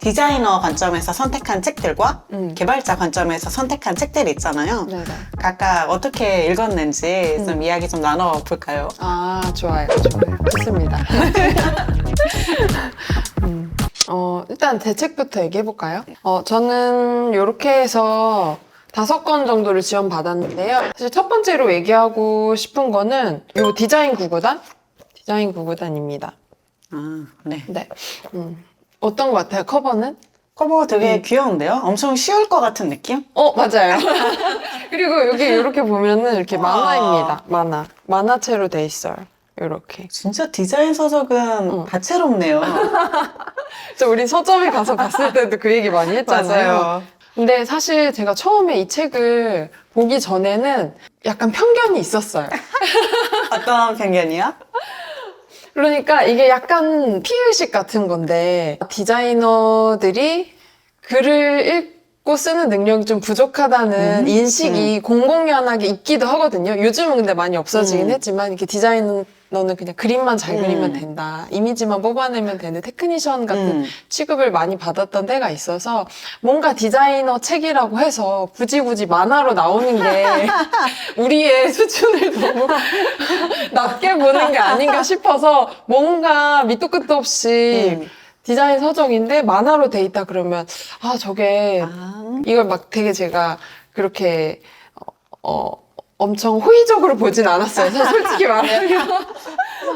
디자이너 관점에서 선택한 책들과 개발자 관점에서 선택한 책들이 있잖아요. 네네. 각각 어떻게 읽었는지 좀 이야기 좀 나눠볼까요? 아, 좋아요. 좋습니다. 일단 제 책부터 얘기해볼까요? 저는 이렇게 해서 5권 정도를 지원받았는데요. 사실 첫 번째로 얘기하고 싶은 거는 이 디자인 구구단? 디자인 구구단입니다. 아, 네. 네. 어떤 것 같아요, 커버는? 커버 되게 귀여운데요? 엄청 쉬울 것 같은 느낌? 맞아요. 그리고 여기 이렇게 보면은 이렇게 만화입니다. 만화체로 돼 있어요. 이렇게. 진짜 디자인 서적은 다채롭네요. 그래서 우리 서점에 가서 봤을 때도 그 얘기 많이 했잖아요. 맞아요. 근데 사실 제가 처음에 이 책을 보기 전에는 약간 편견이 있었어요. 어떤 편견이요? 그러니까 이게 약간 피의식 같은 건데 디자이너들이 글을 읽고 쓰는 능력이 좀 부족하다는 인식이 공공연하게 있기도 하거든요. 요즘은 근데 많이 없어지긴 했지만 이렇게 디자이너는 그냥 그림만 잘 그리면 된다. 이미지만 뽑아내면 되는 테크니션 같은 취급을 많이 받았던 때가 있어서 뭔가 디자이너 책이라고 해서 굳이 만화로 나오는 게 우리의 수준을 너무 낮게 보는 게 아닌가 싶어서 뭔가 밑도 끝도 없이 디자인 서적인데 만화로 돼 있다 그러면 저게 이걸 막 되게 제가 그렇게 엄청 호의적으로 보진 않았어요. 솔직히 말하면.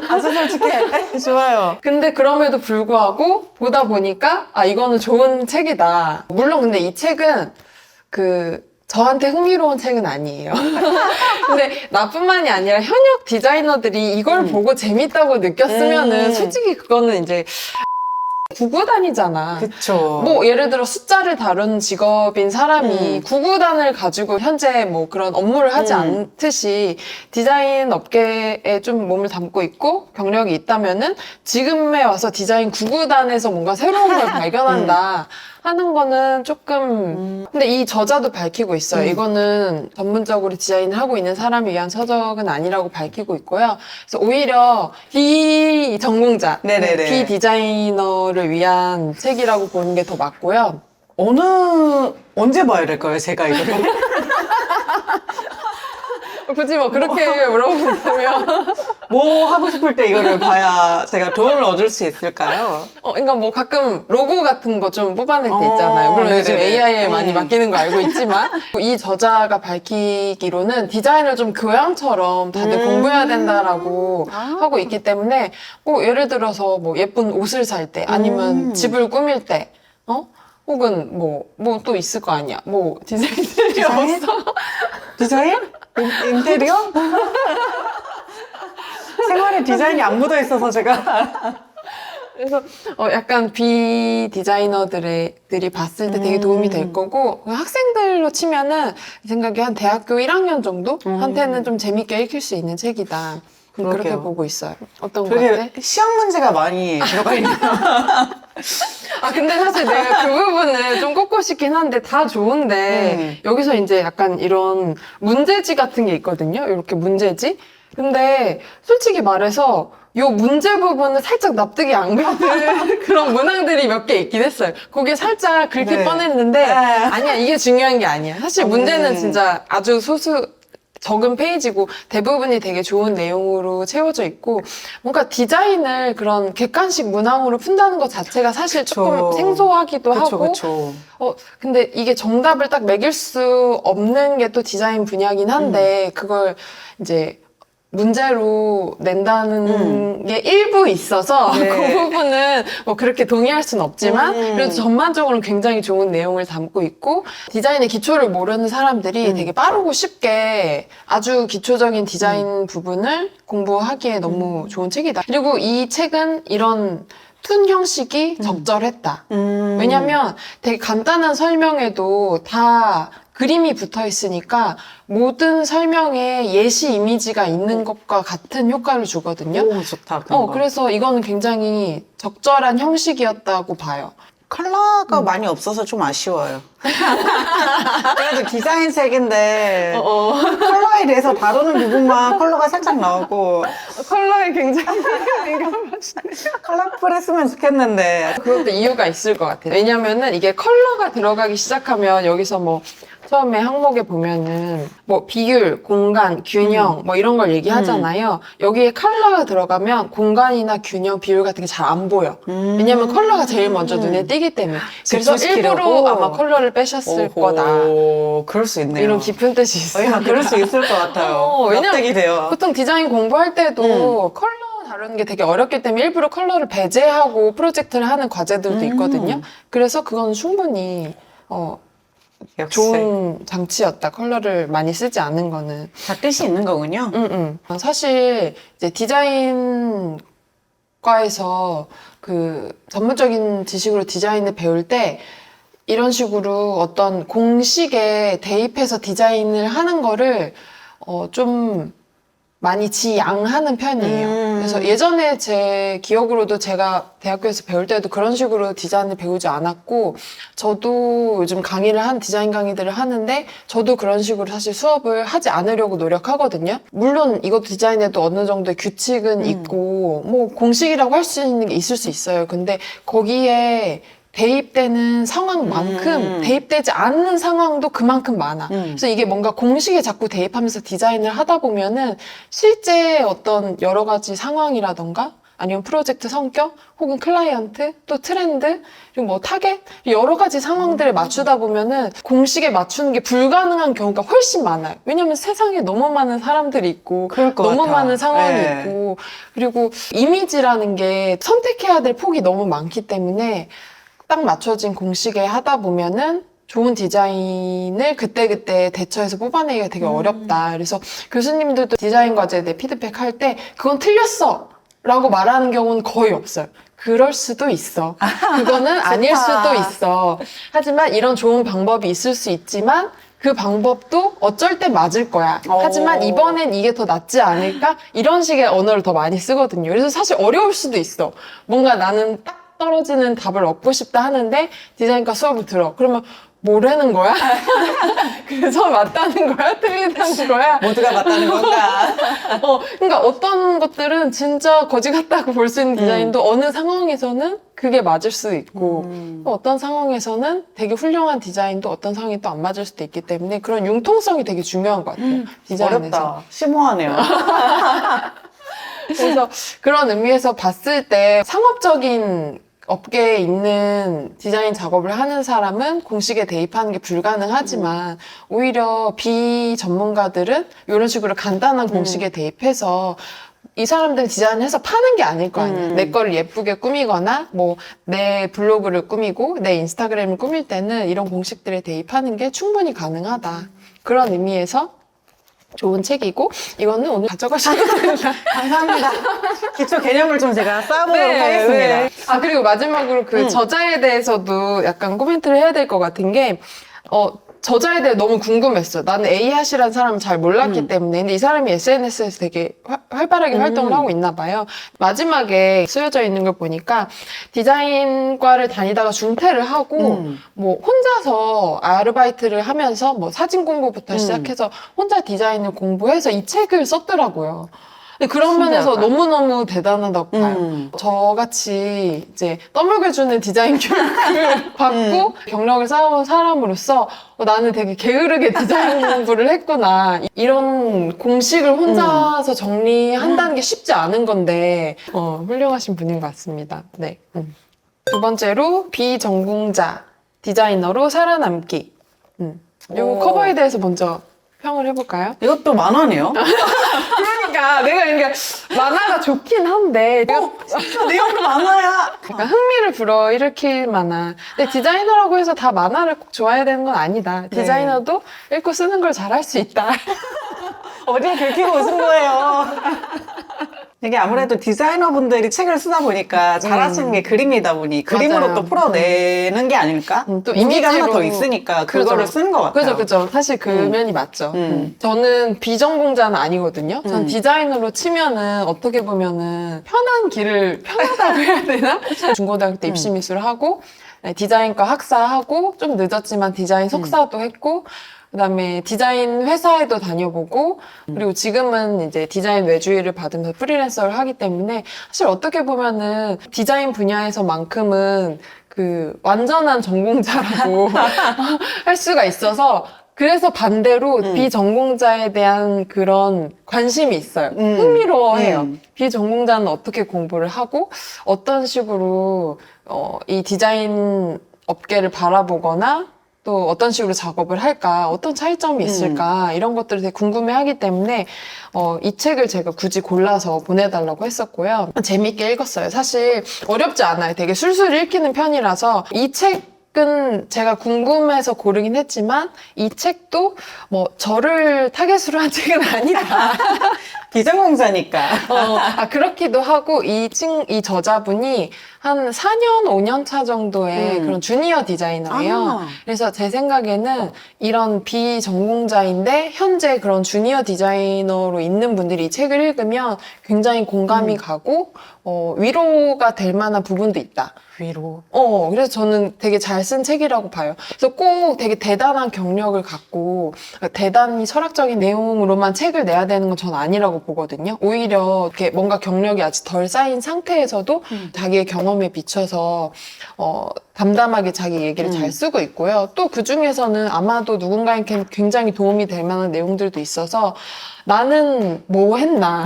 아주 솔직해. 좋아요. 근데 그럼에도 불구하고 보다 보니까 이거는 좋은 책이다. 물론 근데 이 책은 저한테 흥미로운 책은 아니에요. 근데 나뿐만이 아니라 현역 디자이너들이 이걸 보고 재밌다고 느꼈으면은 솔직히 그거는 이제 구구단이잖아. 그쵸. 뭐 예를 들어 숫자를 다루는 직업인 사람이 구구단을 가지고 현재 뭐 그런 업무를 하지 않듯이 디자인 업계에 좀 몸을 담고 있고 경력이 있다면은 지금에 와서 디자인 구구단에서 뭔가 새로운 걸 발견한다 하는 거는 조금 근데 이 저자도 밝히고 있어요. 이거는 전문적으로 디자인을 하고 있는 사람을 위한 서적은 아니라고 밝히고 있고요. 그래서 오히려 비전공자, 네네네. 비디자이너를 위한 책이라고 보는 게 더 맞고요. 언제 봐야 될까요, 제가 이거를? 굳이 뭐 그렇게 물어본다면 뭐 하고 싶을 때 이거를 봐야 제가 도움을 얻을 수 있을까요? 그러니까 뭐 가끔 로고 같은 거 좀 뽑아낼 때 있잖아요. 물론 요즘 네네네. AI에 많이 맡기는 거 알고 있지만 이 저자가 밝히기로는 디자인을 좀 교양처럼 다들 공부해야 된다라고 하고 있기 때문에 뭐 예를 들어서 뭐 예쁜 옷을 살 때 아니면 집을 꾸밀 때 혹은 뭐 또 있을 거 아니야. 뭐 디자인들이 없어. 디자인? 인테리어? 생활에 디자인이 안 묻어 있어서 제가. 그래서 약간 비디자이너들이 봤을 때 되게 도움이 될 거고 학생들로 치면은 제 생각에 한 대학교 1학년 정도 한테는 좀 재밌게 읽힐 수 있는 책이다. 그렇게 그러게요. 보고 있어요. 어떤 거 같아? 되게 시험 문제가 많이 들어가 있네요. 근데 사실 내가 그 부분을 좀 꼽고 싶긴 한데 다 좋은데 여기서 이제 약간 이런 문제지 같은 게 있거든요. 이렇게 문제지. 근데 솔직히 말해서 요 문제 부분은 살짝 납득이 안 가는 그런 문항들이 몇 개 있긴 했어요. 거기에 살짝 긁힐 네. 뻔했는데 아니야, 이게 중요한 게 아니야. 사실 문제는 진짜 아주 적은 페이지고 대부분이 되게 좋은 내용으로 채워져 있고 뭔가 디자인을 그런 객관식 문항으로 푼다는 것 자체가 사실 조금 생소하기도 하고 그쵸. 근데 이게 정답을 딱 매길 수 없는 게 또 디자인 분야긴 한데 그걸 이제 문제로 낸다는 게 일부 있어서 네. 그 부분은 뭐 그렇게 동의할 수는 없지만 그래도 전반적으로는 굉장히 좋은 내용을 담고 있고 디자인의 기초를 모르는 사람들이 되게 빠르고 쉽게 아주 기초적인 디자인 부분을 공부하기에 너무 좋은 책이다. 그리고 이 책은 이런 툰 형식이 적절했다. 왜냐면 되게 간단한 설명에도 다 그림이 붙어 있으니까 모든 설명에 예시 이미지가 있는 것과 같은 효과를 주거든요. 오, 좋다. 그런 거. 그래서 이거는 굉장히 적절한 형식이었다고 봐요. 컬러가 많이 없어서 좀 아쉬워요. 그래도 디자인 책인데 컬러에 대해서 다루는 부분만 컬러가 살짝 나오고 컬러에 굉장히 민감하시네요. 컬러풀했으면 좋겠는데 그것도 이유가 있을 것 같아요. 왜냐면은 이게 컬러가 들어가기 시작하면 여기서 뭐 처음에 항목에 보면은 뭐 비율, 공간, 균형 뭐 이런 걸 얘기하잖아요. 여기에 컬러가 들어가면 공간이나 균형, 비율 같은 게 잘 안 보여. 왜냐면 컬러가 제일 먼저 눈에 띄기 때문에. 그래서 일부러 집중시키려고? 아마 컬러를 빼셨을 거다. 그럴 수 있네요. 이런 깊은 뜻이 있어요. 그럴 수 있을 것 같아요. 왜냐면 납득이 돼요. 보통 디자인 공부할 때도 컬러 다루는 게 되게 어렵기 때문에 일부러 컬러를 배제하고 프로젝트를 하는 과제들도 있거든요. 그래서 그건 충분히 역시 좋은 장치였다. 컬러를 많이 쓰지 않은 거는. 다 뜻이 있는 거군요. 사실 이제 디자인과에서 그 전문적인 지식으로 디자인을 배울 때 이런 식으로 어떤 공식에 대입해서 디자인을 하는 거를 좀 많이 지양하는 편이에요. 그래서 예전에 제 기억으로도 제가 대학교에서 배울 때도 그런 식으로 디자인을 배우지 않았고, 저도 요즘 디자인 강의들을 하는데, 저도 그런 식으로 사실 수업을 하지 않으려고 노력하거든요. 물론 이것도 디자인에도 어느 정도의 규칙은 있고, 뭐 공식이라고 할 수 있는 게 있을 수 있어요. 근데 거기에 대입되는 상황만큼 대입되지 않는 상황도 그만큼 많아. 그래서 이게 뭔가 공식에 자꾸 대입하면서 디자인을 하다 보면은 실제 어떤 여러 가지 상황이라던가 아니면 프로젝트 성격 혹은 클라이언트 또 트렌드 그리고 뭐 타겟 여러 가지 상황들을 맞추다 보면은 공식에 맞추는 게 불가능한 경우가 훨씬 많아요. 왜냐면 세상에 너무 많은 사람들이 있고 그럴 것 너무 같아. 많은 상황이 네. 있고 그리고 이미지라는 게 선택해야 될 폭이 너무 많기 때문에 딱 맞춰진 공식에 하다 보면은 좋은 디자인을 그때그때 대처해서 뽑아내기가 되게 어렵다. 그래서 교수님들도 디자인 과제에 대해 피드백 할 때 그건 틀렸어! 라고 말하는 경우는 거의 없어요. 그럴 수도 있어. 그거는 아닐 수도 있어. 하지만 이런 좋은 방법이 있을 수 있지만 그 방법도 어쩔 때 맞을 거야. 하지만 이번엔 이게 더 낫지 않을까? 이런 식의 언어를 더 많이 쓰거든요. 그래서 사실 어려울 수도 있어. 뭔가 나는 딱 떨어지는 답을 얻고 싶다 하는데 디자인과 수업을 들어. 그러면 뭐라는 거야? 그래서 맞다는 거야? 틀리다는 거야? 모두가 맞다는 건가? 그러니까 어떤 것들은 진짜 거지 같다고 볼 수 있는 디자인도 어느 상황에서는 그게 맞을 수 있고 또 어떤 상황에서는 되게 훌륭한 디자인도 어떤 상황이 또 안 맞을 수도 있기 때문에 그런 융통성이 되게 중요한 것 같아요. 디자인에서. 어렵다. 심오하네요. 그래서 그런 의미에서 봤을 때 상업적인 업계에 있는 디자인 작업을 하는 사람은 공식에 대입하는 게 불가능하지만 오히려 비전문가들은 이런 식으로 간단한 공식에 대입해서 이 사람들은 디자인을 해서 파는 게 아닐 거 아니야. 내 거를 예쁘게 꾸미거나 뭐 내 블로그를 꾸미고 내 인스타그램을 꾸밀 때는 이런 공식들에 대입하는 게 충분히 가능하다. 그런 의미에서 좋은 책이고 이거는 오늘 가져가셔도 됩니다. 감사합니다. 기초 개념을 좀 제가 쌓아보도록 하겠습니다. 아 그리고 마지막으로 그 저자에 대해서도 약간 코멘트를 해야 될 것 같은 게 저자에 대해 너무 궁금했어. 나는 에이핫이라는 사람을 잘 몰랐기 때문에. 근데 이 사람이 SNS에서 되게 활발하게 활동을 하고 있나 봐요. 마지막에 쓰여져 있는 걸 보니까 디자인과를 다니다가 중퇴를 하고 뭐 혼자서 아르바이트를 하면서 뭐 사진 공부부터 시작해서 혼자 디자인을 공부해서 이 책을 썼더라고요. 근데 그런 면에서 너무너무 대단하다고 봐요. 저같이 이제 떠먹여주는 디자인 교육을 받고 경력을 쌓아온 사람으로서 나는 되게 게으르게 디자인 공부를 했구나. 이런 공식을 혼자서 정리한다는 게 쉽지 않은 건데 훌륭하신 분인 것 같습니다. 네. 두 번째로 비전공자 디자이너로 살아남기. 요 커버에 대해서 먼저 평을 해볼까요? 이것도 만화네요. 그러니까 만화가 좋긴 한데 진짜 내용도 만화야. 그러니까 흥미를 불어일으킬 만한 근데 디자이너라고 해서 다 만화를 꼭 좋아해야 되는 건 아니다. 디자이너도 읽고 쓰는 걸 잘할 수 있다. 어디에 긁히고 웃은 거예요. 이게 아무래도 디자이너분들이 책을 쓰다 보니까 잘하시는 게 그림이다 보니 그림으로 맞아요. 또 풀어내는 게 아닐까? 또 무기가 하나 이미지로. 더 있으니까 그거를 그렇죠. 쓰는 것 같아요. 그죠. 사실 그 면이 맞죠. 저는 비전공자는 아니거든요. 전 디자이너로 치면은 어떻게 보면은 편하다고 해야 되나? 중고등학교 때 입시 미술을 하고 디자인과 학사하고 좀 늦었지만 디자인 석사도 했고 그다음에 디자인 회사에도 다녀보고 그리고 지금은 이제 디자인 외주위를 받으면서 프리랜서를 하기 때문에 사실 어떻게 보면은 디자인 분야에서만큼은 그 완전한 전공자라고 할 수가 있어서 그래서 반대로 비전공자에 대한 그런 관심이 있어요. 흥미로워해요. 비전공자는 어떻게 공부를 하고 어떤 식으로 이 디자인 업계를 바라보거나 또 어떤 식으로 작업을 할까, 어떤 차이점이 있을까 이런 것들을 되게 궁금해하기 때문에 이 책을 제가 굳이 골라서 보내달라고 했었고요. 재미있게 읽었어요. 사실 어렵지 않아요. 되게 술술 읽히는 편이라서 이 책은 제가 궁금해서 고르긴 했지만 이 책도 뭐 저를 타겟으로 한 책은 아니다. 비전공자니까. 그렇기도 하고 이 저자분이 한 4년, 5년 차 정도의 그런 주니어 디자이너예요. 그래서 제 생각에는 이런 비전공자인데 현재 그런 주니어 디자이너로 있는 분들이 이 책을 읽으면 굉장히 공감이 가고 위로가 될 만한 부분도 있다. 위로. 그래서 저는 되게 잘 쓴 책이라고 봐요. 그래서 꼭 되게 대단한 경력을 갖고 대단히 철학적인 내용으로만 책을 내야 되는 건 전 아니라고 보거든요. 오히려 이렇게 뭔가 경력이 아직 덜 쌓인 상태에서도 자기의 경험에 비춰서 담담하게 자기 얘기를 잘 쓰고 있고요. 또 그 중에서는 아마도 누군가에게 굉장히 도움이 될 만한 내용들도 있어서 나는 뭐 했나.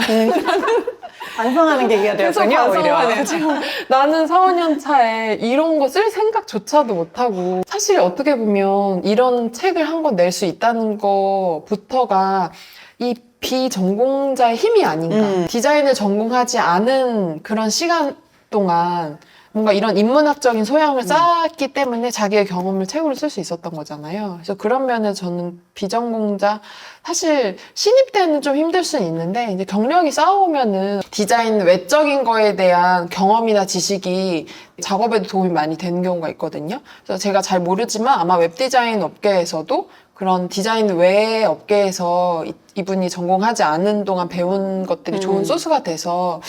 반성하는 계기가 되었군요, 오히려. 나는 4, 5년 차에 이런 거 쓸 생각조차도 못하고 사실 어떻게 보면 이런 책을 한 권 낼 수 있다는 거부터가 이 비전공자의 힘이 아닌가. 디자인을 전공하지 않은 그런 시간 동안 뭔가 이런 인문학적인 소양을 쌓았기 때문에 자기의 경험을 책으로 쓸 수 있었던 거잖아요. 그래서 그런 면에서 저는 비전공자, 사실 신입 때는 좀 힘들 수는 있는데 이제 경력이 쌓아오면은 디자인 외적인 거에 대한 경험이나 지식이 작업에도 도움이 많이 되는 경우가 있거든요. 그래서 제가 잘 모르지만 아마 웹디자인 업계에서도 그런 디자인 외의 업계에서 이분이 전공하지 않은 동안 배운 것들이 좋은 소스가 돼서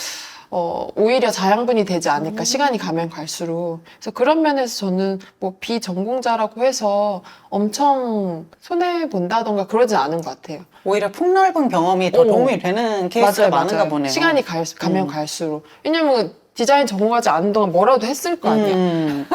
오히려 자양분이 되지 않을까, 시간이 가면 갈수록. 그래서 그런 면에서 저는 뭐 비전공자라고 해서 엄청 손해본다던가 그러진 않은 것 같아요. 오히려 폭넓은 경험이 더 도움이 되는 케이스가 많은가 보네요. 시간이 가면 갈수록. 왜냐면 디자인 전공하지 않은 동안 뭐라도 했을 거 아니에요.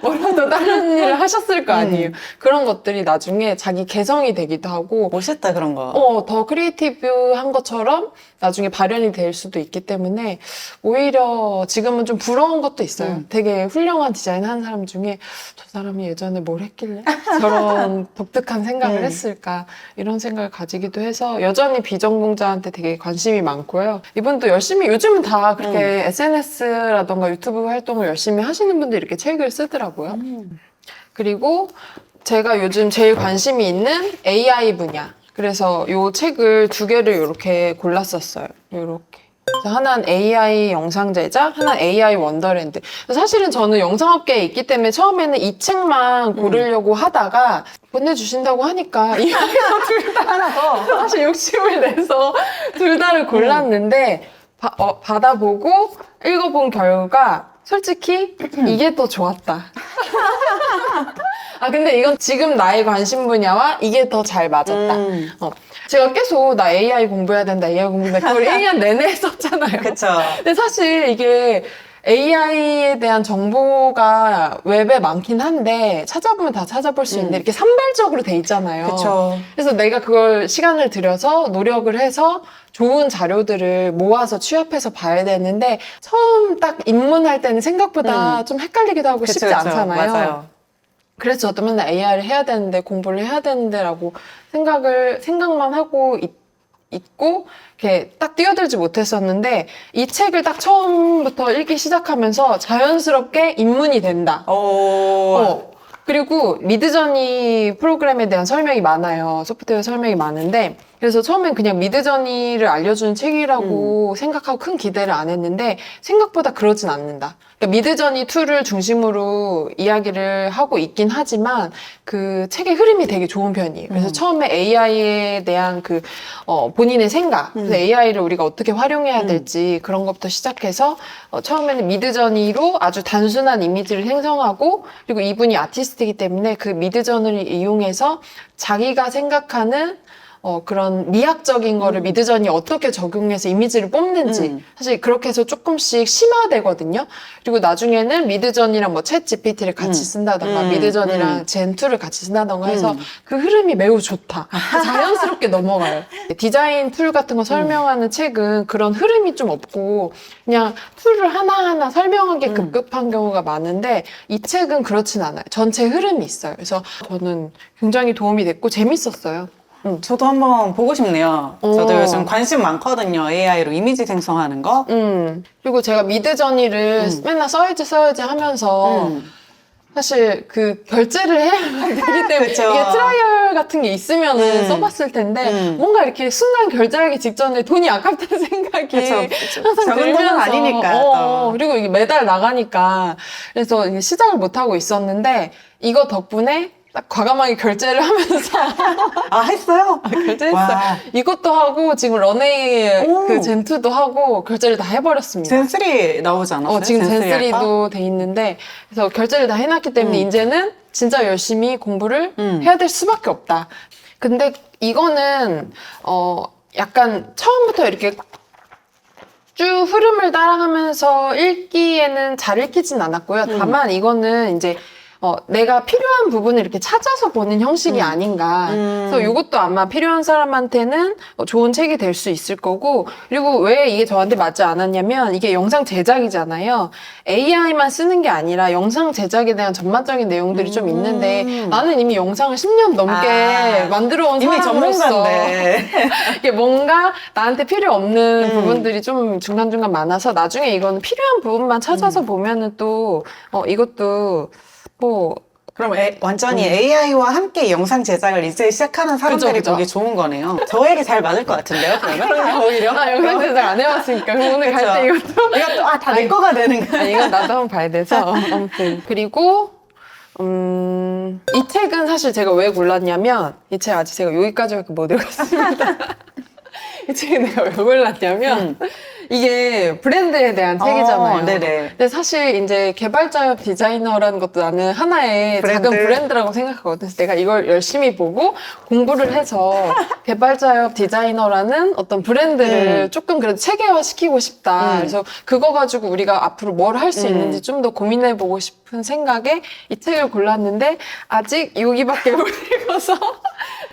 뭐라도 다른 일을 하셨을 거 아니에요. 그런 것들이 나중에 자기 개성이 되기도 하고 멋있다, 그런 거. 더 크리에이티브한 것처럼 나중에 발현이 될 수도 있기 때문에 오히려 지금은 좀 부러운 것도 있어요. 되게 훌륭한 디자인 하는 사람 중에 저 사람이 예전에 뭘 했길래 저런 독특한 생각을 했을까 이런 생각을 가지기도 해서 여전히 비전공자한테 되게 관심이 많고요. 이분도 열심히 요즘은 다 그렇게 SNS라던가 유튜브 활동을 열심히 하시는 분들이 이렇게 책을 쓰더라고요. 그리고 제가 요즘 제일 관심이 있는 AI 분야. 그래서 이 책을 2개를 이렇게 골랐었어요. 이렇게. 하나는 AI 영상 제작, 하나는 AI 원더랜드. 사실은 저는 영상업계에 있기 때문에 처음에는 이 책만 고르려고 하다가 보내주신다고 하니까 이왕에서 둘 다 하나 더 사실 욕심을 내서 둘 다를 골랐는데 받아보고 읽어본 결과 솔직히 이게 더 좋았다. 근데 이건 지금 나의 관심 분야와 이게 더 잘 맞았다. 제가 계속 나 AI 공부해야 된다, AI 공부해야 된다. 그걸 1년 내내 했었잖아요. 그쵸. 근데 사실 이게 AI에 대한 정보가 웹에 많긴 한데 찾아보면 다 찾아볼 수 있는데 이렇게 산발적으로 돼 있잖아요. 그쵸. 그래서 내가 그걸 시간을 들여서 노력을 해서 좋은 자료들을 모아서 취합해서 봐야 되는데 처음 딱 입문할 때는 생각보다 좀 헷갈리기도 하고 그쵸, 쉽지 그쵸. 않잖아요. 맞아요. 그래서 저도 맨날 AI를 해야 되는데 공부를 해야 되는데라고 생각만 하고 있고 이렇게 딱 뛰어들지 못했었는데 이 책을 딱 처음부터 읽기 시작하면서 자연스럽게 입문이 된다. 그리고 미드저니 프로그램에 대한 설명이 많아요. 소프트웨어 설명이 많은데 그래서 처음엔 그냥 미드저니를 알려주는 책이라고 생각하고 큰 기대를 안 했는데 생각보다 그러진 않는다. 그러니까 미드저니 2를 중심으로 이야기를 하고 있긴 하지만 그 책의 흐름이 되게 좋은 편이에요. 그래서 처음에 AI에 대한 그 본인의 생각, 그래서 AI를 우리가 어떻게 활용해야 될지 그런 것부터 시작해서 처음에는 미드저니로 아주 단순한 이미지를 생성하고 그리고 이분이 아티스트이기 때문에 그 미드저니를 이용해서 자기가 생각하는 그런 미학적인 거를 미드저니 어떻게 적용해서 이미지를 뽑는지 사실 그렇게 해서 조금씩 심화되거든요. 그리고 나중에는 미드저니랑 뭐 챗 GPT를 같이 쓴다던가 미드저니랑 젠2를 같이 쓴다던가 해서 그 흐름이 매우 좋다. 자연스럽게 넘어가요. 디자인 툴 같은 거 설명하는 책은 그런 흐름이 좀 없고 그냥 툴을 하나하나 설명하기 급급한 경우가 많은데 이 책은 그렇진 않아요. 전체 흐름이 있어요. 그래서 저는 굉장히 도움이 됐고 재밌었어요. 저도 한번 보고 싶네요. 저도 요즘 관심 많거든요. AI로 이미지 생성하는 거. 그리고 제가 미드저니를 맨날 써야지 하면서 사실 그 결제를 해야 되기 때문에 그쵸. 이게 트라이얼 같은 게 있으면은 써봤을 텐데 뭔가 이렇게 순간 결제하기 직전에 돈이 아깝다는 생각이 그쵸. 항상 적은 돈은 들면서 아니니까 또. 그리고 이게 매달 나가니까 그래서 이게 시작을 못 하고 있었는데 이거 덕분에 딱 과감하게 결제를 하면서 아, 했어요? 결제했어요. 와. 이것도 하고 지금 런웨이 오. 그 젠2도 하고 결제를 다 해버렸습니다. 젠3 나오지 않았어요? 지금 젠3 할까? 젠3도 돼 있는데 그래서 결제를 다 해놨기 때문에 이제는 진짜 열심히 공부를 해야 될 수밖에 없다. 근데 이거는 약간 처음부터 이렇게 쭉 흐름을 따라가면서 읽기에는 잘 읽히진 않았고요. 다만 이거는 이제 내가 필요한 부분을 이렇게 찾아서 보는 형식이 아닌가. 그래서 이것도 아마 필요한 사람한테는 좋은 책이 될 수 있을 거고, 그리고 왜 이게 저한테 맞지 않았냐면, 이게 영상 제작이잖아요. AI만 쓰는 게 아니라 영상 제작에 대한 전반적인 내용들이 좀 있는데, 나는 이미 영상을 10년 넘게 만들어 온 이미 사람으로서 전문가인데. 이게 뭔가 나한테 필요 없는 부분들이 좀 중간중간 많아서, 나중에 이거는 필요한 부분만 찾아서 보면은 또, 이것도 그럼 완전히 AI와 함께 영상 제작을 이제 시작하는 사람들이 그죠. 보기 좋은 거네요. 저에게 잘 맞을 것 같은데요, 그러면? 오히려? 영상 제작 안 해봤으니까 그럼 오늘 갈 때 이것도 다 내 거가 되는 거야. 이건 나도 한번 봐야 돼서 아무튼 그리고 이 책은 사실 제가 왜 골랐냐면 이 책 아직 제가 여기까지밖에 못 읽었습니다. 이 책은 내가 왜 골랐냐면 이게 브랜드에 대한 책이잖아요. 네네. 근데 사실 이제 개발자협 디자이너라는 것도 나는 하나의 브랜드. 작은 브랜드라고 생각하거든. 그래서 내가 이걸 열심히 보고 공부를 해서 개발자협 디자이너라는 어떤 브랜드를 조금 그래도 체계화 시키고 싶다. 그래서 그거 가지고 우리가 앞으로 뭘 할 수 있는지 좀 더 고민해보고 싶은 생각에 이 책을 골랐는데 아직 여기밖에 못 읽어서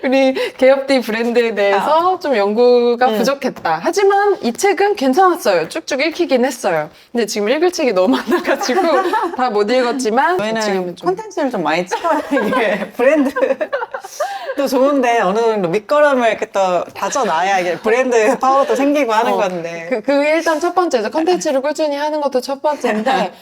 우리 개업디 브랜드에 대해서 좀 연구가 부족했다. 하지만 이 책은 괜찮았어요. 쭉쭉 읽히긴 했어요. 근데 지금 읽을 책이 너무 많아가지고 다 못 읽었지만 저희는 지금은 좀 콘텐츠를 좀 많이 찍어야 이게 브랜드도 좋은데 어느 정도 밑거름을 이렇게 또 다져놔야 이게 브랜드 파워도 생기고 하는 건데. 그 일단 첫 번째죠. 컨텐츠를 꾸준히 하는 것도 첫 번째인데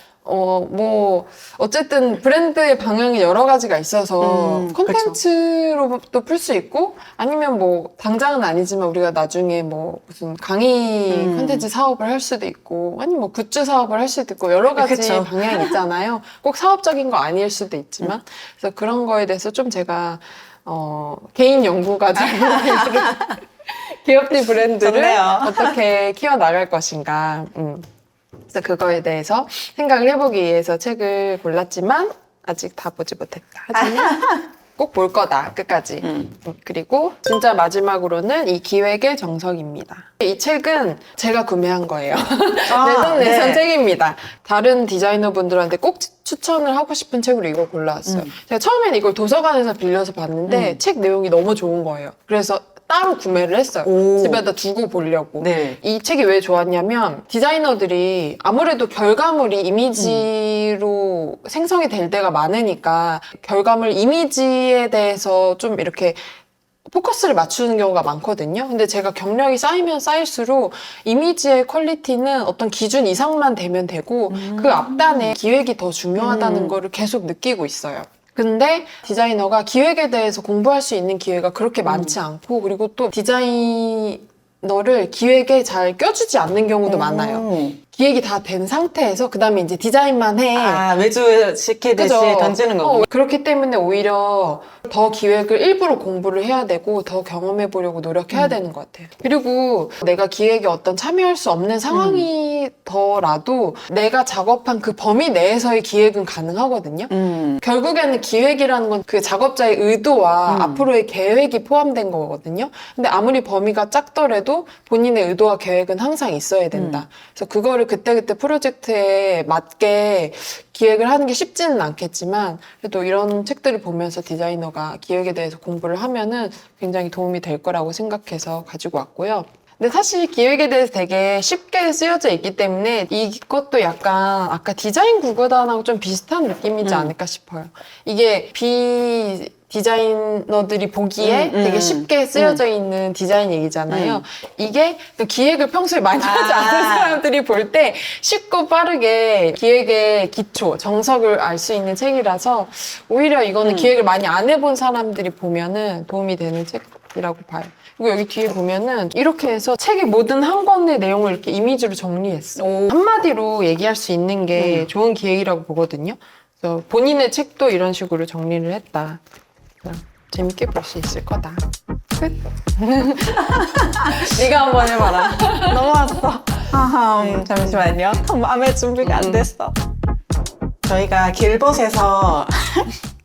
어쨌든 브랜드의 방향이 여러 가지가 있어서 콘텐츠로도 풀 수 있고 아니면 뭐 당장은 아니지만 우리가 나중에 뭐 무슨 강의 콘텐츠 사업을 할 수도 있고 아니면 뭐 굿즈 사업을 할 수도 있고 여러 가지 그쵸. 방향이 있잖아요. 꼭 사업적인 거 아닐 수도 있지만 그래서 그런 거에 대해서 좀 제가 개인 연구 가지고 기업들 브랜드를 좋네요. 어떻게 키워나갈 것인가. 그래서 그거에 대해서 생각을 해보기 위해서 책을 골랐지만 아직 다 보지 못했다. 하지만 꼭 볼 거다. 끝까지. 그리고 진짜 마지막으로는 이 기획의 정석입니다. 이 책은 제가 구매한 거예요. 내돈 내산 책입니다. 다른 디자이너 분들한테 꼭 추천을 하고 싶은 책으로 이걸 골라왔어요. 제가 처음에는 이걸 도서관에서 빌려서 봤는데 책 내용이 너무 좋은 거예요. 그래서 따로 구매를 했어요. 오. 집에다 두고 보려고. 네. 이 책이 왜 좋았냐면 디자이너들이 아무래도 결과물이 이미지로 생성이 될 때가 많으니까 결과물 이미지에 대해서 좀 이렇게 포커스를 맞추는 경우가 많거든요. 근데 제가 경력이 쌓이면 쌓일수록 이미지의 퀄리티는 어떤 기준 이상만 되면 되고 그 앞단에 기획이 더 중요하다는 거를 계속 느끼고 있어요. 근데 디자이너가 기획에 대해서 공부할 수 있는 기회가 그렇게 많지 않고 그리고 또 디자이너를 기획에 잘 껴주지 않는 경우도 많아요. 기획이 다 된 상태에서 그 다음에 이제 디자인만 해. 아, 매주 시키듯이 그죠? 던지는 거고. 그렇기 때문에 오히려 더 기획을 일부러 공부를 해야 되고 더 경험해 보려고 노력해야 되는 것 같아요. 그리고 내가 기획에 어떤 참여할 수 없는 상황이더라도 내가 작업한 그 범위 내에서의 기획은 가능하거든요. 결국에는 기획이라는 건 그 작업자의 의도와 앞으로의 계획이 포함된 거거든요. 근데 아무리 범위가 작더라도 본인의 의도와 계획은 항상 있어야 된다. 그래서 그거를 그때그때 프로젝트에 맞게 기획을 하는 게 쉽지는 않겠지만 그래도 이런 책들을 보면서 디자이너가 기획에 대해서 공부를 하면은 굉장히 도움이 될 거라고 생각해서 가지고 왔고요. 근데 사실 기획에 대해서 되게 쉽게 쓰여져 있기 때문에 이것도 약간 아까 디자인 구구단하고 좀 비슷한 느낌이지 않을까 싶어요. 이게 디자이너들이 보기에 되게 쉽게 쓰여져 있는 디자인 얘기잖아요. 이게 기획을 평소에 많이 하지 않는 사람들이 볼 때 쉽고 빠르게 기획의 기초, 정석을 알 수 있는 책이라서 오히려 이거는 기획을 많이 안 해본 사람들이 보면은 도움이 되는 책이라고 봐요. 그리고 여기 뒤에 보면은 이렇게 해서 책의 모든 한 권의 내용을 이렇게 이미지로 정리했어. 한마디로 얘기할 수 있는 게 좋은 기획이라고 보거든요. 그래서 본인의 책도 이런 식으로 정리를 했다. 재밌게 볼 수 있을 거다. 끝. 네가 한번 해봐라. 넘어왔어. 잠시만요. 마음의 준비가 안 됐어. 저희가 길벗에서